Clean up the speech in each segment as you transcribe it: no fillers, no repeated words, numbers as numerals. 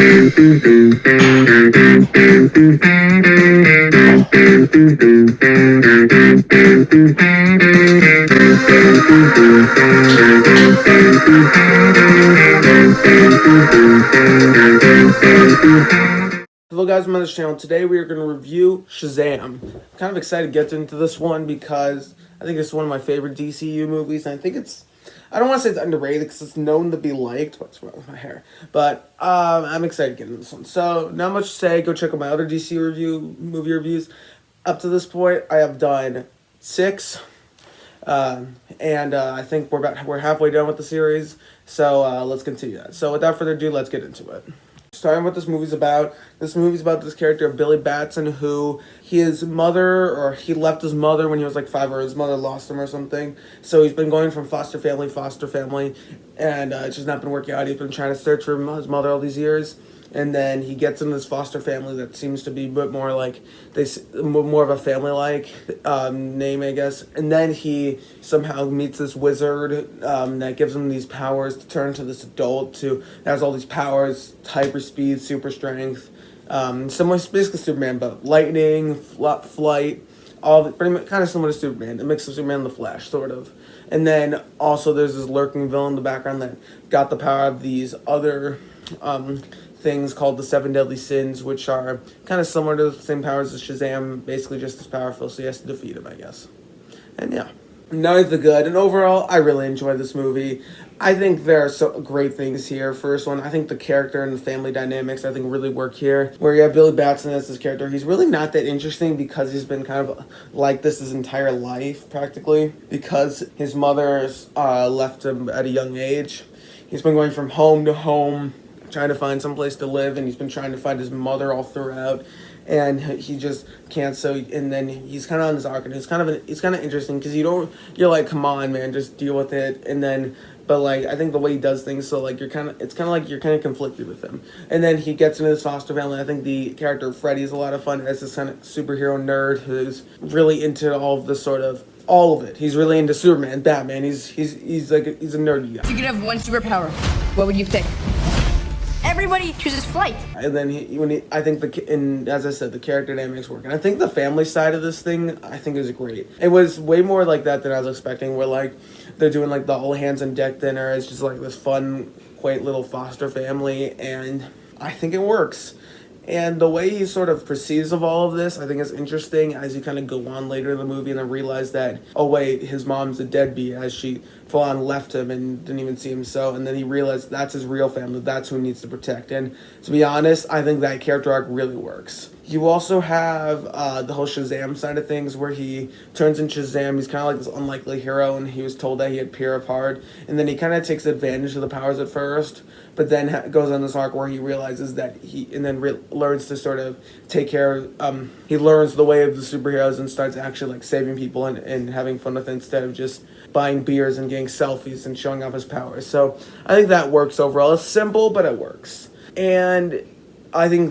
Hello guys, I'm on this channel. Today we are going to review Shazam. I'm kind of excited to get into this one because I think it's one of my favorite DCU movies, and I think I don't want to say it's underrated because it's known to be liked. What's wrong with my hair? But I'm excited to get into this one. So, not much to say. Go check out my other DC movie reviews. Up to this point, I have done 6. And I think we're halfway done with the series. So let's continue that. So without further ado, let's get into it. Starting what this movie's about. This movie's about this character of Billy Batson, who he left his mother when he was like 5, or his mother lost him or something. So he's been going from foster family, and it's just not been working out. He's been trying to search for his mother all these years. And then he gets in this foster family that seems to be a bit more like more of a family-like name, I guess. And then he somehow meets this wizard that gives him these powers to turn into this adult that has all these powers: hyperspeed, super strength, basically Superman, but lightning, flight, pretty much kind of similar to Superman. A mix of Superman and the Flash, sort of. And then also there's this lurking villain in the background that got the power of these other things called the 7 Deadly Sins, which are kind of similar to the same powers as Shazam, basically just as powerful, so he has to defeat him, I guess. And yeah, none of the good. And overall, I really enjoyed this movie. I think there are so great things here. First one, I think the character and the family dynamics, I think, really work here. Where you have Billy Batson as this character, he's really not that interesting because he's been kind of like this his entire life, practically, because his mother left him at a young age. He's been going from home to home, trying to find some place to live, and he's been trying to find his mother all throughout, and he just can't. So, and then he's kind of on this arc, and it's kind of interesting because you're like, come on, man, just deal with it. And then, but like, I think the way he does things, so like it's kind of like you're kind of conflicted with him. And then he gets into this foster family. I think the character of Freddy is a lot of fun as this kind of superhero nerd who's really into all of it. He's really into Superman, Batman. He's a nerdy guy. If you could have one superpower, what would you pick? Everybody chooses flight. And then as I said, the character dynamics work. And I think the family side of this thing, I think, is great. It was way more like that than I was expecting, where like they're doing like the all hands on deck dinner. It's just like this fun, quaint little foster family, and I think it works. And the way he sort of perceives of all of this, I think, is interesting as you kind of go on later in the movie and then realize that, oh wait, his mom's a deadbeat, as she full on left him and didn't even see him. So, and then he realized that's his real family, that's who he needs to protect. And to be honest, I think that character arc really works. You also have the whole Shazam side of things, where he turns into Shazam. He's kind of like this unlikely hero, and he was told that he had Peer of Heart, and then he kind of takes advantage of the powers at first, but then goes on this arc where he realizes that learns to sort of take care of, he learns the way of the superheroes and starts actually like saving people and having fun with it instead of just buying beers and getting selfies and showing off his powers. So I think that works overall. It's simple, but it works. And I think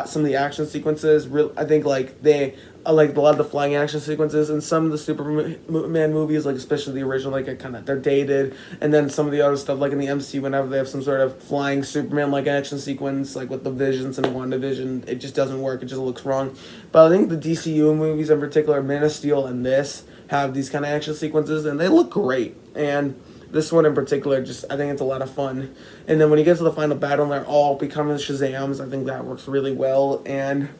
some of the action sequences, I think like they like a lot of the flying action sequences in some of the Superman movies, like especially the original, like they're dated, and then some of the other stuff, like in the MCU, whenever they have some sort of flying Superman like action sequence, like with the Visions and WandaVision, it just doesn't work. It just looks wrong. But I think the DCU movies in particular, Man of Steel and this, have these kind of action sequences, and they look great. And this one in particular, I think it's a lot of fun. And then when you get to the final battle and they're all becoming Shazams, I think that works really well. And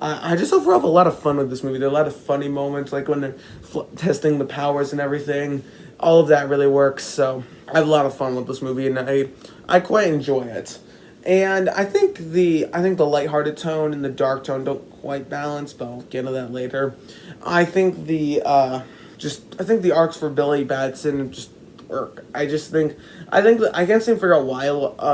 I just overall have a lot of fun with this movie. There are a lot of funny moments, like when they're testing the powers and everything. All of that really works. So I have a lot of fun with this movie, and I quite enjoy it. And I think the lighthearted tone and the dark tone don't quite balance, but I'll get into that later. I think the arcs for Billy Batson just work. I think I can't seem to figure out why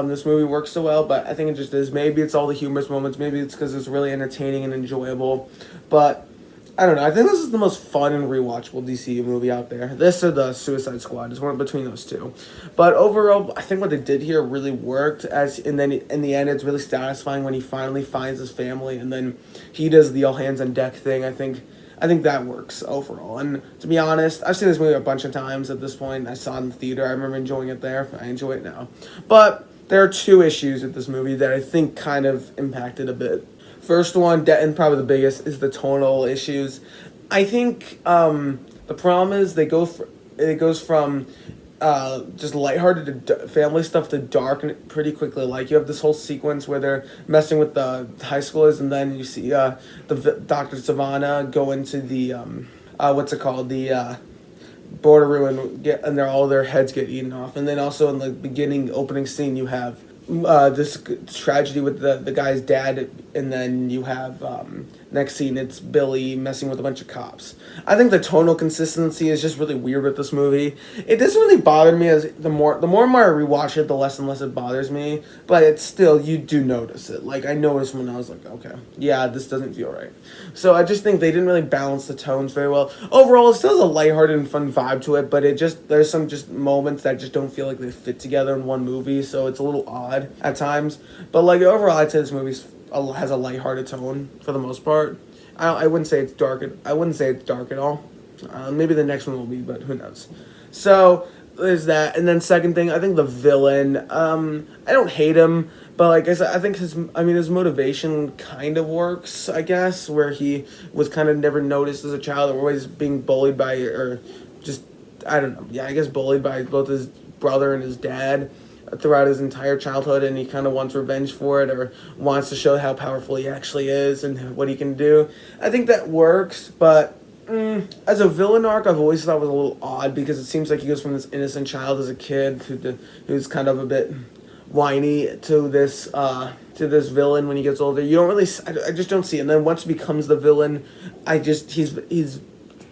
this movie works so well, but I think it just is. Maybe it's all the humorous moments. Maybe it's because it's really entertaining and enjoyable. But I don't know. I think this is the most fun and rewatchable DCU movie out there. This or the Suicide Squad is one between those two. But overall, I think what they did here really worked. And then in the end, it's really satisfying when he finally finds his family, and then he does the all hands on deck thing. I think that works overall. And to be honest, I've seen this movie a bunch of times at this point. I saw it in the theater. I remember enjoying it there. I enjoy it now. But there are two issues with this movie that I think kind of impacted a bit. First one, and probably the biggest, is the tonal issues. I think the problem is it goes from just lighthearted to family stuff to dark and pretty quickly. Like you have this whole sequence where they're messing with the high schoolers, and then you see Dr. Savannah go into the what's it called, the border room, and all their heads get eaten off. And then also in the beginning opening scene, you have this tragedy with the guy's dad, and then you have next scene it's Billy messing with a bunch of cops. I think the tonal consistency is just really weird with this movie. It doesn't really bother me as the more and more I rewatch it, the less and less it bothers me. But it's still, you do notice it. Like I noticed when I was like, okay, yeah, this doesn't feel right. So I just think they didn't really balance the tones very well. Overall, it still has a lighthearted and fun vibe to it, but there's some just moments that just don't feel like they fit together in one movie. So it's a little odd at times. But like overall, I'd say this movie has a lighthearted tone for the most part. I wouldn't say it's dark. I wouldn't say it's dark at all. Maybe the next one will be, but who knows. So there's that. And then second thing, I think the villain. I don't hate him, but like I said, I think his motivation kind of works. I guess where he was kind of never noticed as a child, or always being bullied by, or just I don't know. Yeah, I guess bullied by both his brother and his dad throughout his entire childhood, and he kind of wants revenge for it, or wants to show how powerful he actually is and what he can do. I think that works, but as a villain arc, I've always thought was a little odd, because it seems like he goes from this innocent child as a kid who's kind of a bit whiny to this villain when he gets older. You don't really, I just don't see it. And then once he becomes the villain, he's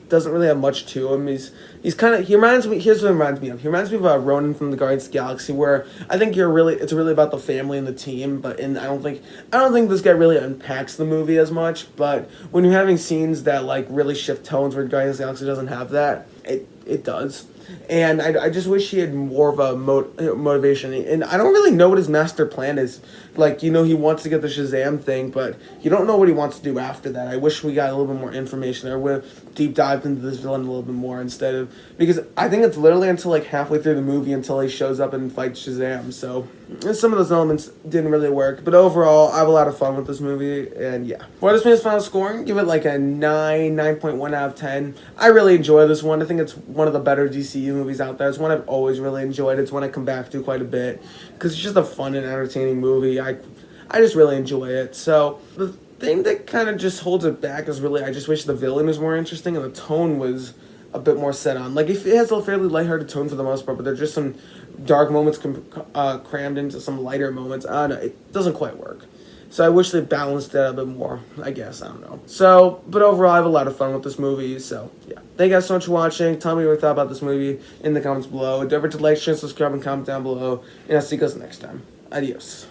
doesn't really have much to him. He's kind of, he reminds me, here's what he reminds me of. He reminds me of Ronan from the Guardians of the Galaxy, where I think it's really about the family and the team, but I don't think this guy really unpacks the movie as much. But when you're having scenes that like really shift tones where Guardians of the Galaxy doesn't have that, it does. And I just wish he had more of a motivation. And I don't really know what his master plan is. Like, he wants to get the Shazam thing, but you don't know what he wants to do after that. I wish we got a little bit more information, or would have deep dived into this villain a little bit more instead of... Because I think it's literally until like halfway through the movie until he shows up and fights Shazam. So some of those elements didn't really work. But overall, I have a lot of fun with this movie. And yeah. For this movie's final scoring, give it like a 9.1 out of 10. I really enjoy this one. I think it's one of the better DCU movies out there. It's one I've always really enjoyed. It's one I come back to quite a bit because it's just a fun and entertaining movie. I just really enjoy it. So the thing that kind of just holds it back is really, I just wish the villain was more interesting and the tone was a bit more set on. Like, it has a fairly lighthearted tone for the most part, but there's just some dark moments crammed into some lighter moments. I don't know. It doesn't quite work. So I wish they balanced that a bit more, I guess. I don't know. So, but overall, I have a lot of fun with this movie. So, yeah. Thank you guys so much for watching. Tell me what you thought about this movie in the comments below. Don't forget to like, share, subscribe, and comment down below. And I'll see you guys next time. Adios.